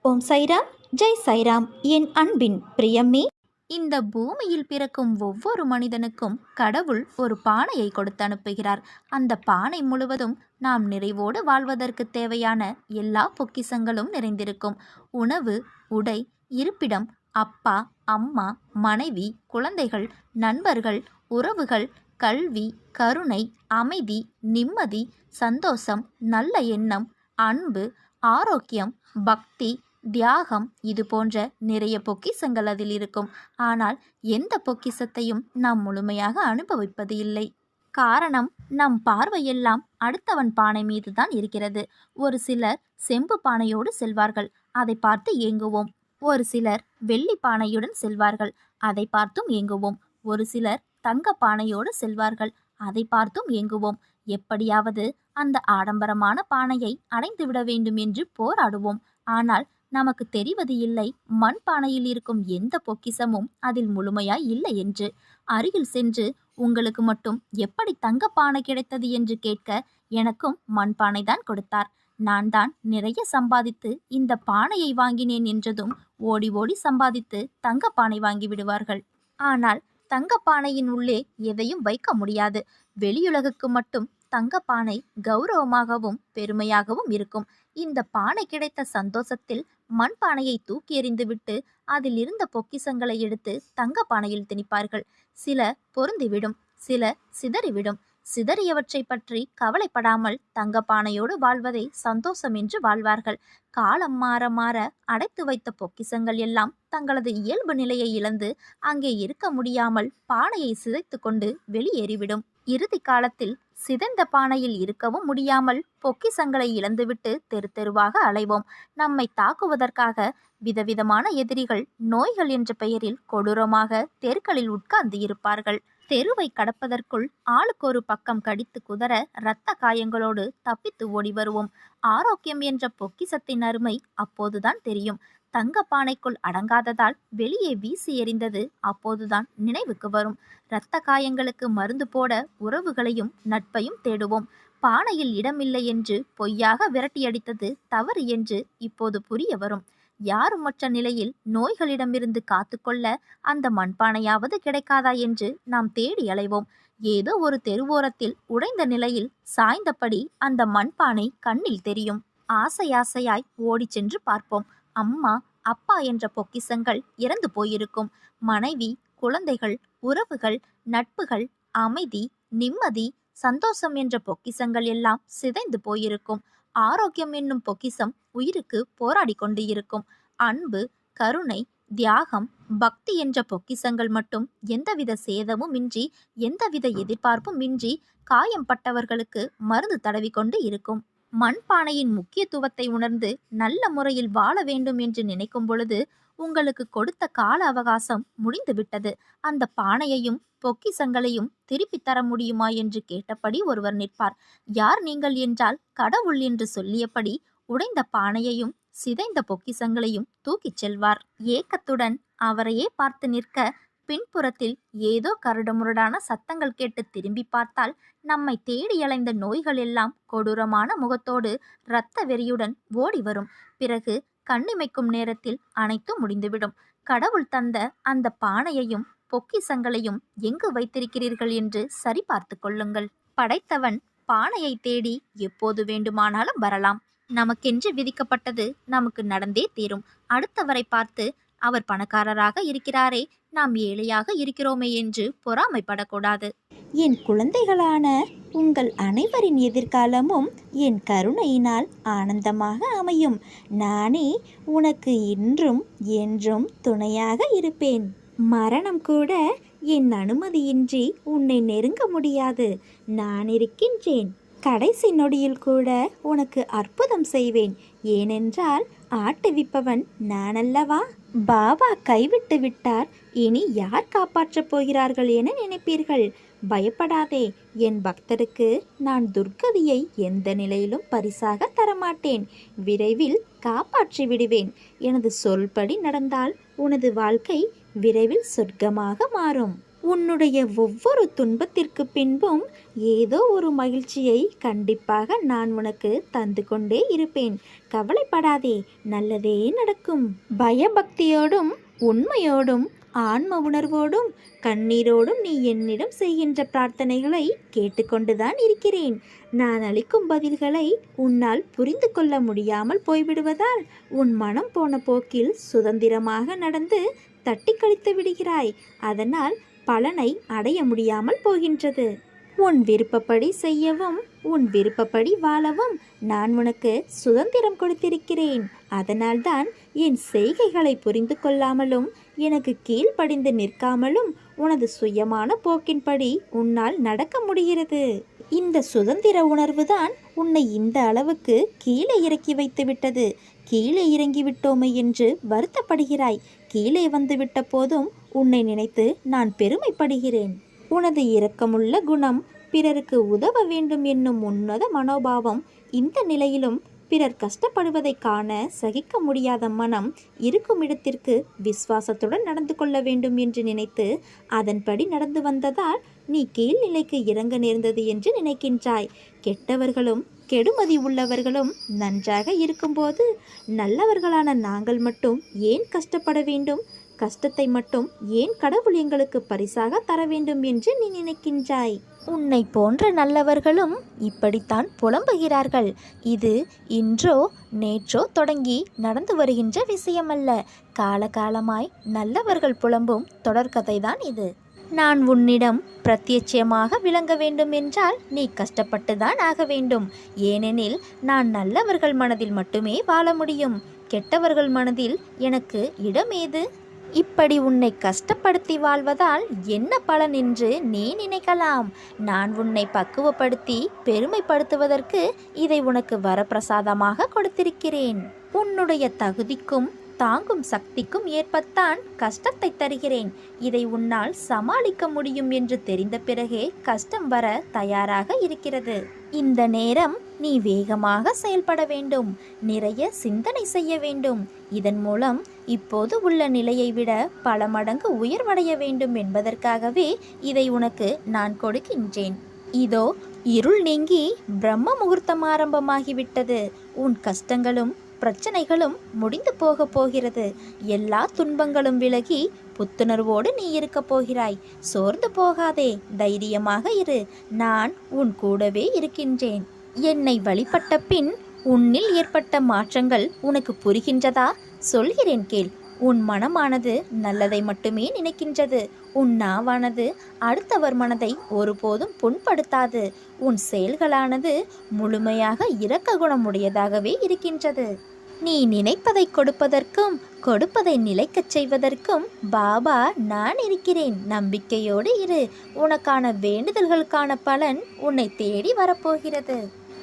ஓம் சைராம், ஜெய் சைராம். என் அன்பின் பிரியமே, இந்த பூமியில் பிறக்கும் ஒவ்வொரு மனிதனுக்கும் கடவுள் ஒரு பானையை கொடுத்து அனுப்புகிறார். அந்த பானை முழுவதும் நாம் நிறைவோடு வாழ்வதற்கு தேவையான எல்லா பொக்கிஷங்களும் நிறைந்திருக்கும். உணவு, உடை, இருப்பிடம், அப்பா, அம்மா, மனைவி, குழந்தைகள், நண்பர்கள், உறவுகள், கல்வி, கருணை, அமைதி, நிம்மதி, சந்தோஷம், நல்ல எண்ணம், அன்பு, ஆரோக்கியம், பக்தி, தியாகம், இது போன்ற நிறைய பொக்கிஷங்கள் அதில் இருக்கும். ஆனால் எந்த பொக்கிஷத்தையும் நாம் முழுமையாக அனுபவிப்பது இல்லை. காரணம், நம் பார்வையெல்லாம் அடுத்தவன் பானை மீதுதான் இருக்கிறது. ஒரு சிலர் செம்பு பானையோடு செல்வார்கள், அதை பார்த்து ஏங்குவோம். ஒரு சிலர் வெள்ளி பானையுடன் செல்வார்கள், அதை பார்த்தும் ஏங்குவோம். ஒரு சிலர் தங்க பானையோடு செல்வார்கள், அதை பார்த்தும் ஏங்குவோம். எப்படியாவது அந்த ஆடம்பரமான பானையை அடைந்துவிட வேண்டும் என்று போராடுவோம். ஆனால் நமக்கு தெரிவது இல்லை, மண் பானையில் இருக்கும் எந்த பொக்கிஷமும் அதில் முழுமையாய் இல்லை என்று. அருகில் சென்று, உங்களுக்கு மட்டும் எப்படி தங்கப்பானை கிடைத்தது என்று கேட்க, எனக்கும் மண்பானைதான் கொடுத்தார், நான் தான் நிறைய சம்பாதித்து இந்த பானையை வாங்கினேன் என்றதும் ஓடி ஓடி சம்பாதித்து தங்கப்பானை வாங்கி விடுவார்கள். ஆனால் தங்கப்பானையின் உள்ளே எதையும் வைக்க முடியாது. வெளியுலகுக்கு மட்டும் தங்கப்பானை கௌரவமாகவும் பெருமையாகவும் இருக்கும். இந்த பானை கிடைத்த சந்தோஷத்தில் மண்பானையை தூக்கி எறிந்துவிட்டு அதில் இருந்த பொக்கிஷங்களை எடுத்து தங்கப்பானையில் திணிப்பார்கள். சில பொருந்திவிடும், சில சிதறிவிடும். சிதறியவற்றை பற்றி கவலைப்படாமல் தங்கப்பானையோடு வாழ்வதை சந்தோஷம் என்று வாழ்வார்கள். காலம் மாற மாற அடைத்து வைத்த பொக்கிஷங்கள் எல்லாம் தங்களது இயல்பு நிலையை இழந்து அங்கே இருக்க முடியாமல் பானையை சிதைத்து கொண்டு வெளியேறிவிடும். இறுதி காலத்தில் சிதைந்த பானையில் இருக்கவும் முடியாமல் பொக்கிஷங்களை இழந்துவிட்டு தெரு தெருவாக அலைவோம். நம்மை தாக்குவதற்காக விதவிதமான எதிரிகள் நோய்கள் என்ற பெயரில் கொடூரமாக தெருக்களில் உட்கார்ந்து இருப்பார்கள். தெருவை கடப்பதற்குள் ஆளுக்கு ஒரு பக்கம் கடித்து குதற இரத்த காயங்களோடு தப்பித்து ஓடி வருவோம். ஆரோக்கியம் என்ற பொக்கிஷத்தின் அருமை அப்போதுதான் தெரியும். தங்க பானைக்குள் அடங்காததால் வெளியே வீசி எறிந்தது அப்போதுதான் நினைவுக்கு வரும். இரத்த காயங்களுக்கு மருந்து போட உறவுகளையும் நட்பையும் தேடுவோம். பானையில் இடமில்லை என்று பொய்யாக விரட்டியடித்தது தவறு என்று இப்போது புரிய வரும். யாருமற்ற நிலையில் நோய்களிடமிருந்து காத்துக்கொள்ள அந்த மண்பானையாவது கிடைக்காதா என்று நாம் தேடி அலைவோம். ஏதோ ஒரு தெருவோரத்தில் உடைந்த நிலையில் சாய்ந்தபடி அந்த மண்பானை கண்ணில் தெரியும். ஆசை ஆசையாய் ஓடி சென்று பார்ப்போம். அம்மா, அப்பா என்ற பொக்கிஷங்கள் இறந்து போயிருக்கும். மனைவி, குழந்தைகள், உறவுகள், நட்புகள், அமைதி, நிம்மதி, சந்தோஷம் என்ற பொக்கிஷங்கள் எல்லாம் சிதைந்து போயிருக்கும். ஆரோக்கியம் என்னும் பொக்கிஷம் உயிருக்கு போராடி கொண்டு இருக்கும். அன்பு, கருணை, தியாகம், பக்தி என்ற பொக்கிஷங்கள் மட்டும் எந்தவித சேதமும் இன்றி, எந்தவித எதிர்பார்ப்பும் இன்றி காயம் பட்டவர்களுக்கு மருந்து தடவி கொண்டு இருக்கும். மண்பானையின் முக்கியத்துவத்தை உணர்ந்து நல்ல முறையில் வாழ வேண்டும் என்று நினைக்கும் பொழுது உங்களுக்கு கொடுத்த கால அவகாசம் முடிந்துவிட்டது. அந்த பானையையும் பொக்கிஷங்களையும் திருப்பி தர முடியுமா என்று கேட்டபடி ஒருவர் நிற்பார். யார் நீங்கள் என்றால், கடவுள் என்று சொல்லியபடி உடைந்த பானையையும் சிதைந்த பொக்கிஷங்களையும் தூக்கிச் செல்வார். ஏக்கத்துடன் அவரையே பார்த்து நிற்க, பின்புறத்தில் ஏதோ கரடுமுரடான சத்தங்கள் கேட்டு திரும்பி பார்த்தால், நம்மை தேடி அலைந்த நோய்கள் எல்லாம் கொடூரமான முகத்தோடு இரத்த வெறியுடன் ஓடி வரும். பிறகு கண்ணிமைக்கும் நேரத்தில் அனைத்தும் முடிந்துவிடும். கடவுள் தந்த அந்த பானையையும் பொக்கிஷங்களையும் எங்கு வைத்திருக்கிறீர்கள் என்று சரி பார்த்து கொள்ளுங்கள். படைத்தவன் பானையை தேடி எப்போது வேண்டுமானாலும் வரலாம். நமக்கென்று விதிக்கப்பட்டது நமக்கு நடந்தே தீரும். அடுத்தவரை பார்த்து, அவர் பணக்காரராக இருக்கிறாரே, நாம் ஏழையாக இருக்கிறோமே என்று பொறாமைப்படக்கூடாது. என் குழந்தைகளான உங்கள் அனைவரின் எதிர்காலமும் என் கருணையினால் ஆனந்தமாக அமையும். நானே உனக்கு இன்றும் என்றும் துணையாக இருப்பேன். மரணம் கூட என் அனுமதியின்றி உன்னை நெருங்க முடியாது. நான் இருக்கின்றேன். கடைசி நொடியில் கூட உனக்கு அற்புதம் செய்வேன். ஏனென்றால் ஆட்டுவிப்பவன் நான் அல்லவா? பாபா கைவிட்டு விட்டார், இனி யார் காப்பாற்றப் போகிறார்கள் என நினைப்பீர்கள். பயப்படாதே, என் பக்தருக்கு நான் துர்கதியை எந்த நிலையிலும் பரிசாக தரமாட்டேன். விரைவில் காப்பாற்றி விடுவேன். எனது சொல்படி நடந்தால் உனது வாழ்க்கை விரைவில் சொர்க்கமாக மாறும். உன்னுடைய ஒவ்வொரு துன்பத்திற்கு பின்பும் ஏதோ ஒரு மகிழ்ச்சியை கண்டிப்பாக நான் உனக்கு தந்து கொண்டே இருப்பேன். கவலைப்படாதே, நல்லதே நடக்கும். பயபக்தியோடும் உண்மையோடும் ஆன்ம உணர்வோடும் கண்ணீரோடும் நீ என்னிடம் செய்கின்ற பிரார்த்தனைகளை கேட்டுக்கொண்டுதான் இருக்கிறேன். நான் அளிக்கும் பதில்களை உன்னால் புரிந்து கொள்ள முடியாமல் போய்விடுவதால் உன் மனம் போன போக்கில் சுதந்திரமாக நடந்து தட்டி கழித்து விடுகிறாய். அதனால் பலனை அடைய முடியாமல் போகின்றது. உன் விருப்பப்படி செய்யவும் உன் விருப்பப்படி வாழவும் நான் உனக்கு சுதந்திரம் கொடுத்திருக்கிறேன். அதனால்தான் என் செய்கைகளை புரிந்து கொள்ளாமலும் எனக்கு கீழ்ப்படிந்து நிற்காமலும் உனது சுயமான போக்கின்படி உன்னால் நடக்க முடிகிறது. இந்த சுதந்திர உணர்வுதான் உன்னை இந்த அளவுக்கு கீழே இறக்கி வைத்து விட்டது. கீழே இறங்கிவிட்டோமே என்று வருத்தப்படுகிறாய். கீழே வந்துவிட்ட போதும் உன்னை நினைத்து நான் பெருமைப்படுகிறேன். உனது இரக்கமுள்ள குணம், பிறருக்கு உதவ வேண்டும் என்னும் உன்னத மனோபாவம், இந்த நிலையிலும் பிறர் கஷ்டப்படுவதை காண சகிக்க முடியாத மனம் இருக்கும் இடத்திற்கு விசுவாசத்துடன் நடந்து கொள்ள வேண்டும் என்று நினைத்து அதன்படி நடந்து வந்ததால் நீ கீழ்நிலைக்கு இறங்க நேர்ந்தது என்று நினைக்கின்றாய். கெட்டவர்களும் கெடுமதி உள்ளவர்களும் நன்றாக இருக்கும்போது நல்லவர்களான நாங்கள் மட்டும் ஏன் கஷ்டப்பட வேண்டும்? கஷ்டத்தை மட்டும் ஏன் கடவுள் எங்களுக்கு பரிசாக தர வேண்டும் என்று நீ நினைக்கின்றாய். உன்னை போன்ற நல்லவர்களும் இப்படித்தான் புலம்புகிறார்கள். இது இன்றோ நேற்றோ தொடங்கி நடந்து வருகின்ற விஷயமல்ல. காலகாலமாய் நல்லவர்கள் புலம்பும் தொடர்கதைதான் இது. நான் உன்னிடம் பிரத்யட்சமாக விளங்க வேண்டும் என்றால் நீ கஷ்டப்பட்டுதான் ஆக வேண்டும். ஏனெனில் நான் நல்லவர்கள் மனதில் மட்டுமே வாழ முடியும். கெட்டவர்கள் மனதில் எனக்கு இடமேது? இப்படி உன்னை கஷ்டப்படுத்தி வாழ்வதால் என்ன பலன் என்று நீ நினைக்கலாம். நான் உன்னை பக்குவப்படுத்தி பெருமைப்படுத்துவதற்கு இதை உனக்கு வரப்பிரசாதமாக கொடுத்திருக்கிறேன். உன்னுடைய தகுதிக்கும் தாங்கும் சக்திக்கும் ஏற்பத்தான் கஷ்டத்தை தருகிறேன். இதை உன்னால் சமாளிக்க முடியும் என்று தெரிந்த பிறகே கஷ்டம் வர தயாராக இருக்கிறது. இந்த நேரம் நீ வேகமாக செயல்பட வேண்டும். நிறைய சிந்தனை செய்ய வேண்டும். இதன் மூலம் இப்போது உள்ள நிலையை விட பல மடங்கு உயர்வடைய வேண்டும் என்பதற்காகவே இதை உனக்கு நான் கொடுக்கின்றேன். இதோ இருள் நீங்கி பிரம்ம முகூர்த்தம் ஆரம்பமாகிவிட்டது. உன் கஷ்டங்களும் பிரச்சனைகளும் முடிந்து போக போகிறது. எல்லா துன்பங்களும் விலகி புத்துணர்வோடு நீ இருக்க போகிறாய். சோர்ந்து போகாதே, தைரியமாக இரு. நான் உன் கூடவே இருக்கின்றேன். என்னை வழிபட்ட பின் உன்னில் ஏற்பட்ட மாற்றங்கள் உனக்கு புரிகின்றதா? சொல்கிறேன் கேள். உன் மனமானது நல்லதை மட்டுமே நினைக்கின்றது. உன் நாவானது அடுத்தவர் மனதை ஒருபோதும் புண்படுத்தாது. உன் செயல்களானது முழுமையாக இரக்க குணமுடையதாகவே இருக்கின்றது. நீ நினைப்பதை கொடுப்பதற்கும் கொடுப்பதை நிலைக்கச் செய்வதற்கும் பாபா நான் இருக்கிறேன். நம்பிக்கையோடு இரு. உனக்கான வேண்டுதல்களுக்கான பலன் உன்னை தேடி வரப்போகிறது.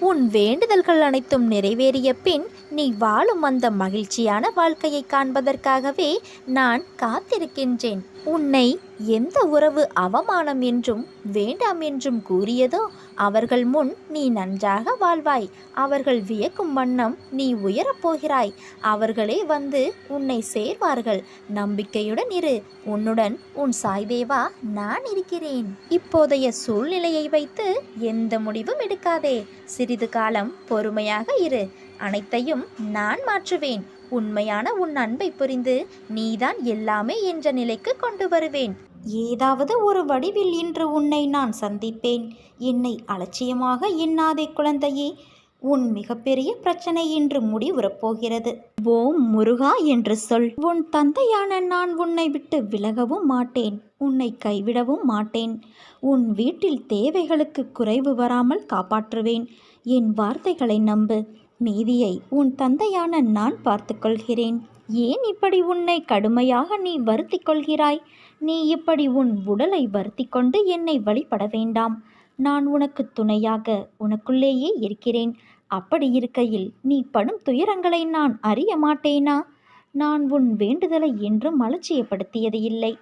உன் வேண்டுதல்கள் அனைத்தும் நிறைவேறிய பின் நீ வாழும் அந்த மகிழ்ச்சியான வாழ்க்கையை காண்பதற்காகவே நான் காத்திருக்கின்றேன். உன்னை எந்த உறவு அவமானம் என்றும் வேண்டாம் என்றும் கூறியதோ அவர்கள் முன் நீ நன்றாக வாழ்வாய். அவர்கள் வியக்கும் வண்ணம் நீ உயரப்போகிறாய். அவர்களே வந்து உன்னை சேர்வார்கள். நம்பிக்கையுடன் இரு. உன்னுடன் உன் சாய்தேவா நான் இருக்கிறேன். இப்போதைய சூழ்நிலையை வைத்து எந்த முடிவும் எடுக்காதே. சிறிது காலம் பொறுமையாக இரு. அனைத்தையும் நான் மாற்றுவேன். உண்மையான உன் அன்பை புரிந்து நீதான் எல்லாமே என்ற நிலைக்கு கொண்டு வருவேன். ஏதாவது ஒரு வடிவில் இன்று உன்னை நான் சந்திப்பேன். என்னை அலட்சியமாக எண்ணாதே குழந்தையே. உன் மிகப்பெரிய பிரச்சனை இன்று முடிவுறப் போகிறது. ஓம் முருகா என்று சொல். உன் தந்தையான நான் உன்னை விட்டு விலகவும் மாட்டேன். உன்னை கைவிடவும் மாட்டேன். உன் வீட்டில் தேவைகளுக்கு குறைவு வராமல் காப்பாற்றுவேன். என் வார்த்தைகளை நம்பு. மீதியை உன் தந்தையான நான் பார்த்து கொள்கிறேன். ஏன் இப்படி உன்னை கடுமையாக நீ வருத்தி கொள்கிறாய்? நீ இப்படி உன் உடலை வருத்தி கொண்டு என்னை வழிபட வேண்டாம். நான் உனக்கு துணையாக உனக்குள்ளேயே இருக்கிறேன். அப்படி இருக்கையில் நீ படும் துயரங்களை நான் அறிய மாட்டேனா? நான் உன் வேண்டுதலை என்றும் அலட்சியப்படுத்தியது இல்லை.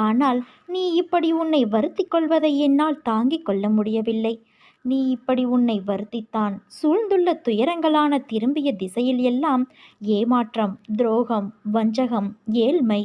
ஆனால் நீ இப்படி உன்னை வருத்தி கொள்வதை என்னால் தாங்கிக் கொள்ள முடியவில்லை. நீ இப்படி உன்னை வருத்தித்தான் சூழ்ந்துள்ள துயரங்களான திரும்பிய திசையில் எல்லாம் ஏமாற்றம், துரோகம், வஞ்சகம், ஏழ்மை,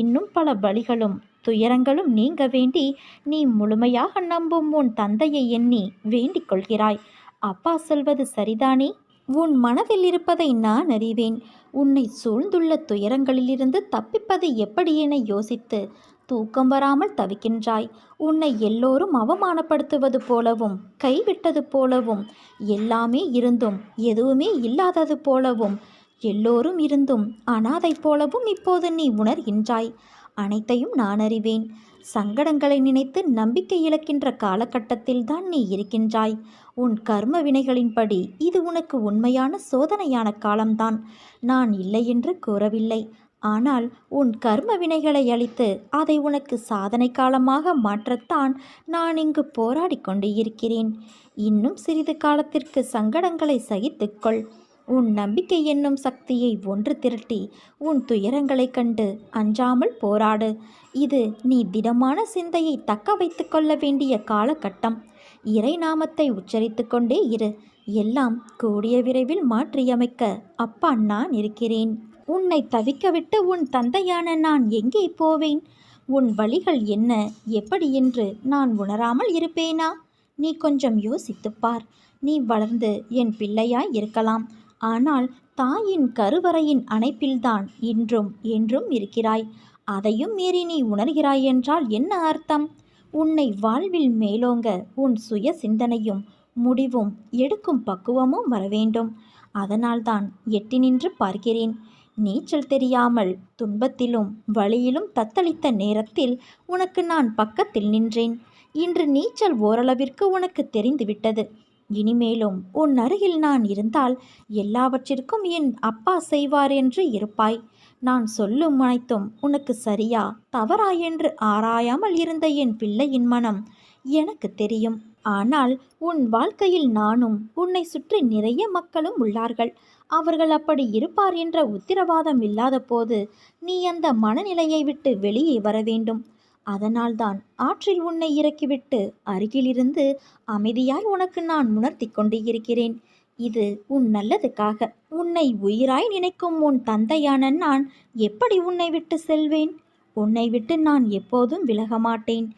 இன்னும் பல பலிகளும் துயரங்களும் நீங்க வேண்டி நீ முழுமையாக நம்பும் உன் தந்தையை எண்ணி வேண்டிக் கொள்கிறாய். அப்பா சொல்வது சரிதானே? உன் மனதில் இருப்பதை நான் அறிவேன். உன்னை சூழ்ந்துள்ள துயரங்களிலிருந்து தப்பிப்பது எப்படி என யோசித்து தூக்கம் வராமல் தவிக்கின்றாய். உன்னை எல்லோரும் அவமானப்படுத்துவது போலவும், கைவிட்டது போலவும், எல்லாமே இருந்தும் எதுவுமே இல்லாதது போலவும், எல்லோரும் இருந்தும் அனாதை போலவும் இப்போது நீ உணர்கின்றாய். அனைத்தையும் நான் அறிவேன். சங்கடங்களை நினைத்து நம்பிக்கை இழக்கின்ற காலகட்டத்தில்தான் நீ இருக்கின்றாய். உன் கர்ம வினைகளின்படி இது உனக்கு உண்மையான சோதனையான காலம்தான். நான் இல்லை என்று கூறவில்லை. ஆனால் உன் கர்ம வினைகளை அழித்து அதை உனக்கு சாதனை காலமாக மாற்றத்தான் நான் இங்கு போராடி கொண்டு இருக்கிறேன். இன்னும் சிறிது காலத்திற்கு சங்கடங்களை சகித்துக்கொள். உன் நம்பிக்கை என்னும் சக்தியை ஒன்று திரட்டி உன் துயரங்களைக் கண்டு அஞ்சாமல் போராடு. இது நீ திடமான சிந்தையை தக்க வைத்து கொள்ள வேண்டிய காலகட்டம். இறை நாமத்தை உச்சரித்து கொண்டே இரு. எல்லாம் கூடிய விரைவில் மாற்றியமைக்க அப்பா நான் இருக்கிறேன். உன்னை தவிக்கவிட்டு உன் தந்தையான நான் எங்கே போவேன்? உன் வழிகள் என்ன, எப்படி என்று நான் உணராமல் இருப்பேனா? நீ கொஞ்சம் யோசித்துப்பார். நீ வளர்ந்து என் பிள்ளையாய் இருக்கலாம். ஆனால் தாயின் கருவறையின் அணைப்பில்தான் இன்றும் என்றும் இருக்கிறாய். அதையும் மீறி நீ உணர்கிறாய் என்றால் என்ன அர்த்தம்? உன்னை வாழ்வில் மேலோங்க உன் சுய சிந்தனையும் முடிவும் எடுக்கும் பக்குவமும் வரவேண்டும். அதனால்தான் எட்டி நின்று பார்க்கிறேன். நீச்சல் தெரியாமல் துன்பத்திலும் வழியிலும் தத்தளித்த நேரத்தில் உனக்கு நான் பக்கத்தில் நின்றேன். இன்று நீச்சல் ஓரளவிற்கு உனக்கு தெரிந்துவிட்டது. இனிமேலும் உன் அருகில் நான் இருந்தால் எல்லாவற்றிற்கும் என் அப்பா செய்வார் என்று இருப்பாய். நான் சொல்லும் அனைத்தும் உனக்கு சரியா தவறா என்று ஆராயாமல் இருந்த என் பிள்ளையின் மனம் எனக்கு தெரியும். ஆனால் உன் வாழ்க்கையில் நானும் உன்னை சுற்றி நிறைய மக்களும் உள்ளார்கள். அவர்கள் அப்படி இருப்பார் என்ற உத்தரவாதம் இல்லாத போது நீ அந்த மனநிலையை விட்டு வெளியே வர வேண்டும். அதனால்தான் ஆற்றில் உன்னை இறக்கிவிட்டு அருகிலிருந்து அமைதியாய் உனக்கு நான் உணர்த்தி கொண்டு இருக்கிறேன். இது உன் நல்லதுக்காக. உன்னை உயிராய் நினைக்கும் உன் தந்தையான நான் எப்படி உன்னை விட்டு செல்வேன்? உன்னை விட்டு நான் எப்போதும் விலக மாட்டேன்.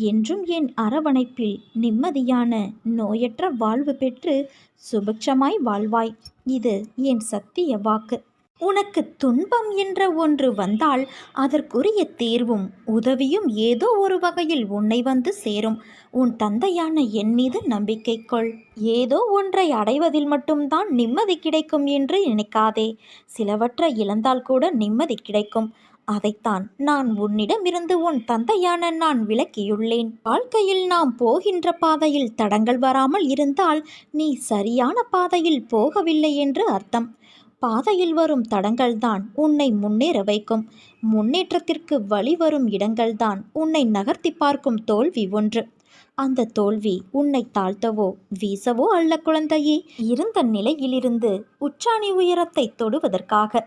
என்றும் என் அரவணைப்பில் நிம்மதியான நோயற்ற வாழ்வு பெற்று சுபிட்சமாய் வாழ்வாய். இது என் சத்திய வாக்கு. உனக்கு துன்பம் என்ற ஒன்று வந்தால் அதற்குரிய தீர்வும் உதவியும் ஏதோ ஒரு வகையில் உன்னை வந்து சேரும். உன் தந்தையான என் மீது நம்பிக்கை கொள். ஏதோ ஒன்றை அடைவதில் மட்டும்தான் நிம்மதி கிடைக்கும் என்று நினைக்காதே. சிலவற்றை இழந்தால் கூட நிம்மதி கிடைக்கும். அதைத்தான் நான் உன்னிடமிருந்து உன் தந்தையான நான் விலக்கியுள்ளேன். வாழ்க்கையில் நாம் போகின்ற பாதையில் தடங்கள் வராமல் இருந்தால் நீ சரியான பாதையில் போகவில்லை என்று அர்த்தம். பாதையில் வரும் தடங்கள்தான் உன்னை முன்னேற வைக்கும். முன்னேற்றத்திற்கு வழிவரும் இடங்கள்தான் உன்னை நகர்த்தி பார்க்கும் தோல்வி ஒன்று. அந்த தோல்வி உன்னை தாழ்த்தவோ வீசவோ அல்ல குழந்தையே. இருந்த நிலையிலிருந்து உச்சாணி உயரத்தை தொடுவதற்காக.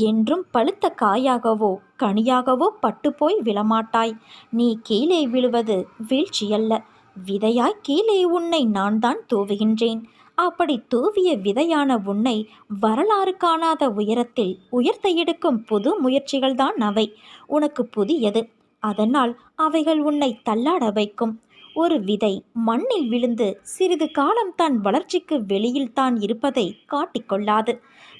என்றும் பழுத்த காயாகவோ கனியாகவோ பட்டுப்போய் விழமாட்டாய். நீ கீழே விழுவது வீழ்ச்சியல்ல, விதையாய் கீழே உன்னை நான் தான் தூவுகின்றேன். அப்படி தூவிய விதையான உன்னை வரலாறு காணாத உயரத்தில் உயர்த்த எடுக்கும் புது முயற்சிகள்தான் அவை. உனக்கு புதியது. அதனால் அவைகள் உன்னை தள்ளாட வைக்கும். ஒரு விதை மண்ணில் விழுந்து சிறிது காலம் தன் வளர்ச்சிக்கு வெளியில் தான் இருப்பதை காட்டிக்கொள்ளாது.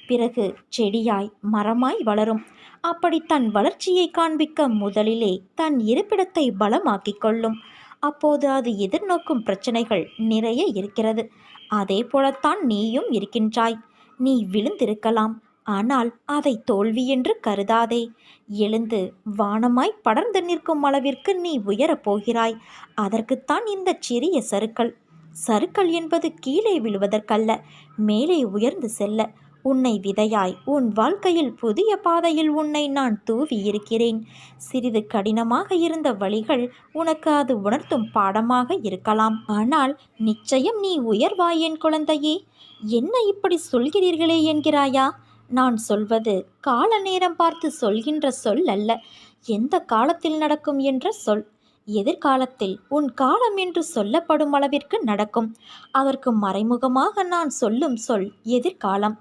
பிறகு செடியாய் மரமாய் வளரும். அப்படி தன் வளர்ச்சியை காண்பிக்க முதலிலே தன் இருப்பிடத்தை பலமாக்கிக் கொள்ளும். அப்போது அது எதிர்நோக்கும் பிரச்சனைகள் நிறைய இருக்கிறது. அதே போலத்தான் நீயும் இருக்கின்றாய். நீ விழுந்திருக்கலாம், ஆனால் அதை தோல்வி என்று கருதாதே. எழுந்து வானமாய் படர்ந்து நிற்கும் அளவிற்கு நீ உயரப் போகிறாய். அதற்குத்தான் இந்த சிறிய சறுக்கல். சறுக்கல் என்பது கீழே விழுவதற்கல்ல, மேலே உயர்ந்து செல்ல. உன்னை விதையாய் உன் வாழ்க்கையில் புதிய பாதையில் உன்னை நான் தூவி இருக்கிறேன். சிறிது கடினமாக இருந்த வழிகள் உனக்கு அது உணர்த்தும் பாடமாக இருக்கலாம். ஆனால் நிச்சயம் நீ உயர்வாய் என் குழந்தையே. என்ன இப்படி சொல்கிறீர்களே என்கிறாயா? நான் சொல்வது கால நேரம் பார்த்து சொல்கின்ற சொல் அல்ல, எந்த காலத்தில் நடக்கும் என்ற சொல். எதிர்காலத்தில் உன் காலம் என்று சொல்லப்படும் அளவிற்கு நடக்கும். அதற்கு மறைமுகமாக நான் சொல்லும் சொல் எதிர்காலம்.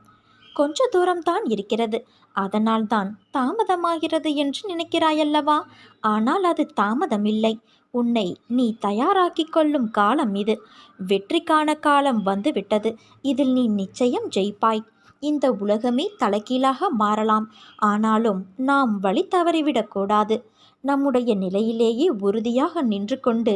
கொஞ்ச தூரம்தான் இருக்கிறது. அதனால்தான் தாமதமாகிறது என்று நினைக்கிறாயல்லவா? ஆனால் அது தாமதமில்லை. உன்னை நீ தயாராக்கிக் கொள்ளும் காலம் இது. வெற்றிக்கான காலம் வந்துவிட்டது. இதில் நீ நிச்சயம் ஜெயிப்பாய். இந்த உலகமே தலைகீழாக மாறலாம். ஆனாலும் நாம் வழி தவறிவிடக்கூடாது. நம்முடைய நிலையிலேயே உறுதியாக நின்று கொண்டு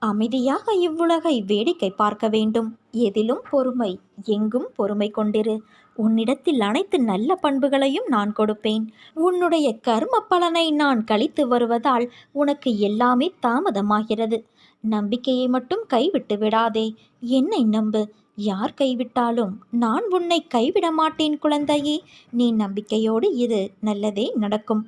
அமைதியாக இவ்வுலகை வேடிக்கை பார்க்க வேண்டும். எதிலும் பொறுமை, எங்கும் பொறுமை கொண்டிரு. உன்னிடத்தில் அனைத்து நல்ல பண்புகளையும் நான் கொடுப்பேன். உன்னுடைய கர்ம பலனை நான் கழித்து வருவதால் உனக்கு எல்லாமே தாமதமாகிறது. நம்பிக்கையை மட்டும் கைவிட்டு விடாதே. என்னை நம்பு. யார் கைவிட்டாலும் நான் உன்னை கைவிட மாட்டேன் குழந்தையே. நீ நம்பிக்கையோடு இரு, நல்லதே நடக்கும்.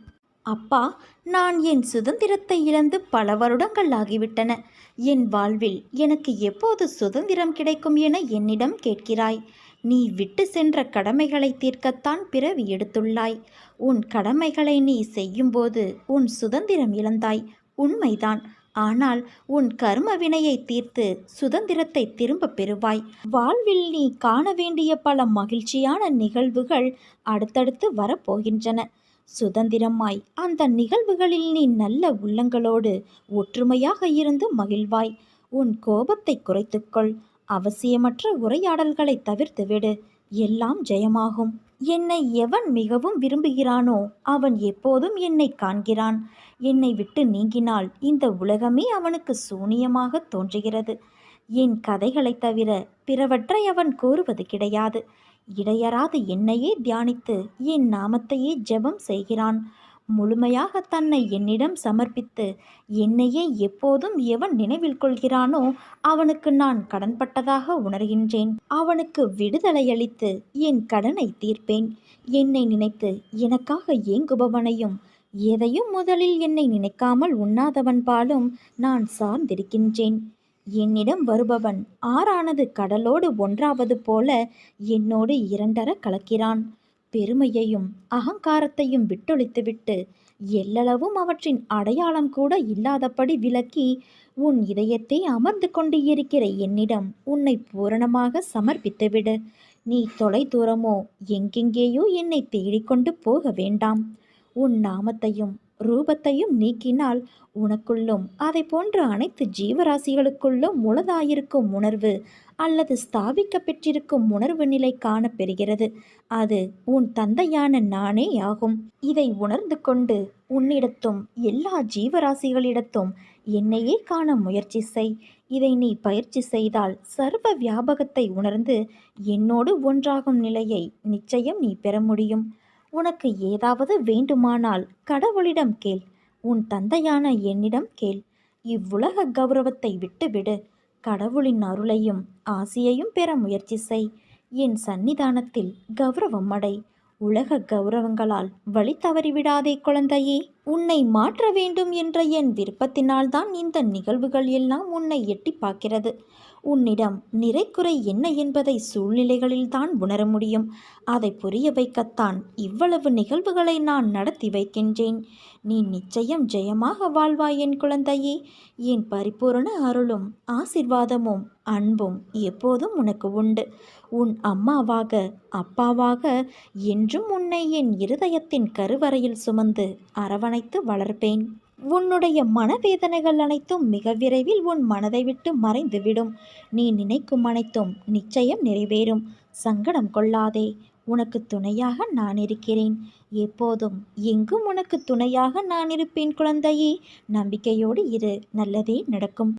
அப்பா, நான் என் சுதந்திரத்தை இழந்து பல வருடங்கள் ஆகிவிட்டன. என் வாழ்வில் எனக்கு எப்போது சுதந்திரம் கிடைக்கும் என என்னிடம் கேட்கிறாய். நீ விட்டு சென்ற கடமைகளை தீர்க்கத்தான் பிறவி எடுத்துள்ளாய். உன் கடமைகளை நீ செய்யும்போது உன் சுதந்திரம் இழந்தாய், உண்மைதான். ஆனால் உன் கர்ம வினையை தீர்த்து சுதந்திரத்தை திரும்ப பெறுவாய். வாழ்வில் நீ காண வேண்டிய பல மகிழ்ச்சியான நிகழ்வுகள் அடுத்தடுத்து வரப்போகின்றன. சுதந்திரமாய் அந்த நிகழ்வுகளில் நீ நல்ல உள்ளங்களோடு ஒற்றுமையாக இருந்து மகிழ்வாய். உன் கோபத்தை குறைத்துக்கொள். அவசியமற்ற உரையாடல்களை தவிர்த்துவிடு. எல்லாம் ஜெயமாகும். என்னை எவன் மிகவும் விரும்புகிறானோ அவன் எப்போதும் என்னை காண்கிறான். என்னை விட்டு நீங்கினால் இந்த உலகமே அவனுக்கு சூனியமாக தோன்றுகிறது. என் கதைகளை தவிர பிறவற்றை அவன் கூறுவது கிடையாது. இடையறாது என்னையே தியானித்து என் நாமத்தையே ஜெபம் செய்கிறான். முழுமையாக தன்னை என்னிடம் சமர்ப்பித்து என்னையே எப்போதும் எவன் நினைவில் கொள்கிறானோ அவனுக்கு நான் கடன்பட்டதாக உணர்கின்றேன். அவனுக்கு விடுதலையளித்து என் கடனை தீர்ப்பேன். என்னை நினைத்து எனக்காக ஏங்குபவனையும் எதையும் முதலில் என்னை நினைக்காமல் உண்ணாதவன் பாலும் நான் சார்ந்திருக்கின்றேன். என்னிடம் வருபவன் ஆறானது கடலோடு ஒன்றாவது போல என்னோடு இரண்டர கலக்கிறான். பெருமையையும் அகங்காரத்தையும் விட்டொழித்துவிட்டு எல்லளவும் அவற்றின் அடையாளம் கூட இல்லாதபடி விலக்கி உன் இதயத்தை அமர்ந்து கொண்டு இருக்கிற என்னிடம் உன்னை பூரணமாக சமர்ப்பித்துவிடு. நீ தொலை தூரமோ எங்கெங்கேயோ என்னை தேடிக்கொண்டு போக வேண்டாம். உன் நாமத்தையும் ரூபத்தையும் நீக்கினால் உனக்குள்ளும் அதை போன்ற அனைத்து ஜீவராசிகளுக்குள்ளும் உளதாயிருக்கும் உணர்வு அல்லது ஸ்தாபிக்க பெற்றிருக்கும் உணர்வு நிலை காணப்பெறுகிறது. அது உன் தந்தையான நானே ஆகும். இதை உணர்ந்து கொண்டு உன்னிடத்தும் எல்லா ஜீவராசிகளிடத்தும் என்னையே காண முயற்சி செய். இதை நீ பயிற்சி செய்தால் சர்வ வியாபகத்தை உணர்ந்து என்னோடு ஒன்றாகும் நிலையை நிச்சயம் நீ பெற முடியும். உனக்கு ஏதாவது வேண்டுமானால் கடவுளிடம் கேள். உன் தந்தையான என்னிடம் கேள். இவ்வுலக கௌரவத்தை விட்டுவிடு. கடவுளின் அருளையும் ஆசியையும் பெற முயற்சி செய். என் சன்னிதானத்தில் கௌரவம் அடை. உலக கௌரவங்களால் வழி தவறிவிடாதே குழந்தையே. உன்னை மாற்ற வேண்டும் என்ற என் விருப்பத்தினால்தான் இந்த நிகழ்வுகள் எல்லாம் உன்னை எட்டி பார்க்கிறது. உன்னிடம் நிறைக்குறை என்ன என்பதை சூழ்நிலைகளில்தான் உணர முடியும். அதை புரிய வைக்கத்தான் இவ்வளவு நிகழ்வுகளை நான் நடத்தி வைக்கின்றேன். நீ நிச்சயம் ஜெயமாக வாழ்வாய் என் குழந்தையே. என் பரிபூரண அருளும் ஆசிர்வாதமும் அன்பும் எப்போதும் உனக்கு உண்டு. உன் அம்மாவாக அப்பாவாக என்றும் உன்னை என் இருதயத்தின் கருவறையில் சுமந்து அரவணைத்து வளர்ப்பேன். உன்னுடைய மனவேதனைகள் அனைத்தும் மிக விரைவில் உன் மனதை விட்டு மறைந்துவிடும். நீ நினைக்கும் அனைத்தும் நிச்சயம் நிறைவேறும். சங்கடம் கொள்ளாதே. உனக்கு துணையாக நான் இருக்கிறேன். எப்போதும் எங்கும் உனக்கு துணையாக நான் இருப்பேன் குழந்தையே. நம்பிக்கையோடு இரு, நல்லதே நடக்கும்.